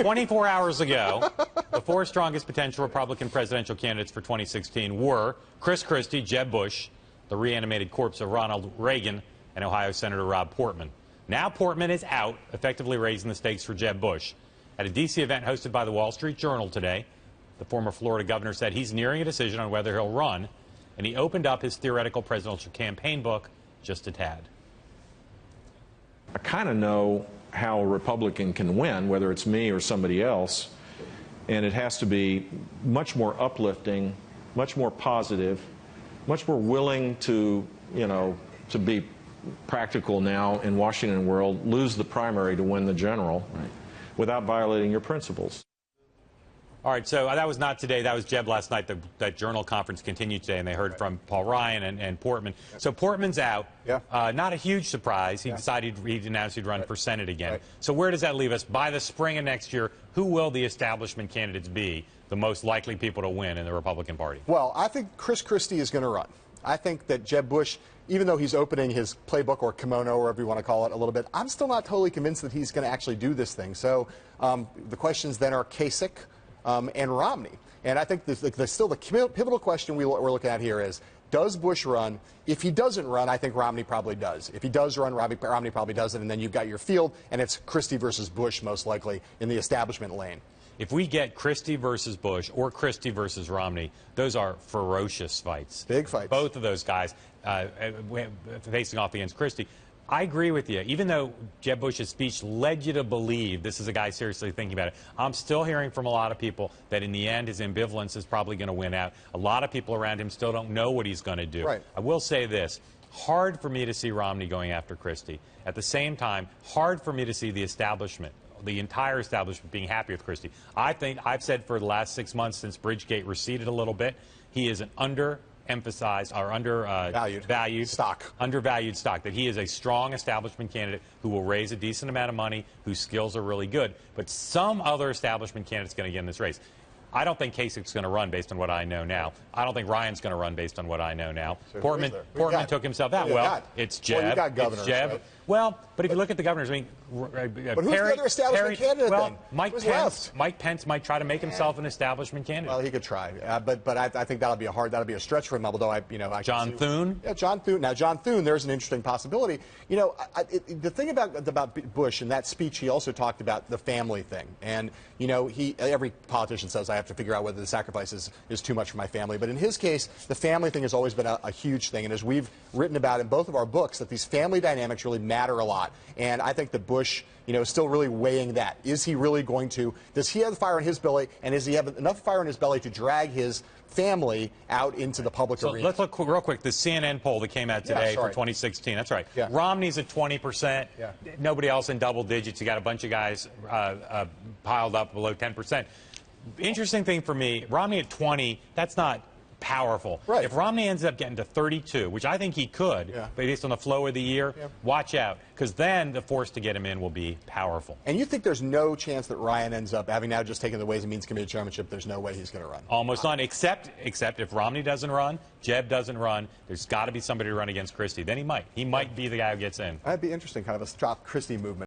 24 hours ago, the four strongest potential Republican presidential candidates for 2016 were Chris Christie, Jeb Bush, the reanimated corpse of Ronald Reagan, and Ohio Senator Rob Portman. Now Portman is out, effectively raising the stakes for Jeb Bush. At a D.C. event hosted by the Wall Street Journal today, the former Florida governor said he's nearing a decision on whether he'll run, and he opened up his theoretical presidential campaign book just a tad. I kind of know how a Republican can win, whether it's me or somebody else, and it has to be much more uplifting, much more positive, much more willing to, to be practical now in Washington world, lose the primary to win the general, without violating your principles. All right, so that was not today. That was Jeb last night. That Journal conference continued today, and they heard from Paul Ryan and Portman. So Portman's out. Yeah. Not a huge surprise. He decided he'd announced he'd run for Senate again. So where does that leave us? By the spring of next year, who will the establishment candidates be, the most likely people to win in the Republican Party? Well, I think Chris Christie is going to run. I think that Jeb Bush, even though he's opening his playbook or kimono, or whatever you want to call it, a little bit, I'm still not totally convinced that he's going to actually do this thing. So the questions then are Kasich and Romney. And I think still the pivotal question we're looking at here is, does Bush run? If he doesn't run, I think Romney probably does. If he does run, Romney probably doesn't, and then you've got your field, and it's Christie versus Bush most likely in the establishment lane. If we get Christie versus Bush or Christie versus Romney, those are ferocious fights. Big fights. Both of those guys facing off against Christie. I agree with you. Even though Jeb Bush's speech led you to believe this is a guy seriously thinking about it, I'm still hearing from a lot of people that in the end his ambivalence is probably going to win out. A lot of people around him still don't know what he's going to do. Right. I will say this. Hard for me to see Romney going after Christie. At the same time, hard for me to see the establishment, the entire establishment, being happy with Christie. I think I've said for the last 6 months since Bridgegate receded a little bit, he is an underemphasized or undervalued stock, that he is a strong establishment candidate who will raise a decent amount of money, whose skills are really good. But some other establishment candidate's going to get in this race. I don't think Kasich's going to run based on what I know now. I don't think Ryan's going to run based on what I know now. So Portman took himself out. Well, it's Jeb. Well, you got governors, it's Jeb. right? Well, but if you look at the governors, I mean, but who's the other establishment candidate then? Mike Pence might try to make himself an establishment candidate. Well, he could try, but I think that'll be a stretch for him. Although I John Thune. Yeah, John Thune. Now, John Thune, there's an interesting possibility. The thing about Bush in that speech, he also talked about the family thing, and every politician says I have to figure out whether the sacrifice is too much for my family. But in his case, the family thing has always been a huge thing, and as we've written about in both of our books, that these family dynamics really matter a lot. And I think that Bush, is still really weighing that. Is he really going to? Does he have the fire in his belly, and does he have enough fire in his belly to drag his family out into the public arena? Let's look real quick. The CNN poll that came out today for 2016. That's right. Yeah. Romney's at 20%. Yeah. Nobody else in double digits. You got a bunch of guys piled up below 10%. Interesting thing for me, Romney at 20. That's not powerful. Right. If Romney ends up getting to 32, which I think he could, based on the flow of the year, watch out, because then the force to get him in will be powerful. And you think there's no chance that Ryan ends up, having now just taken the Ways and Means Committee chairmanship, there's no way he's going to run? Almost none, except if Romney doesn't run, Jeb doesn't run, there's got to be somebody to run against Christie. Then he might. He might be the guy who gets in. That'd be interesting, kind of a stop Christie movement.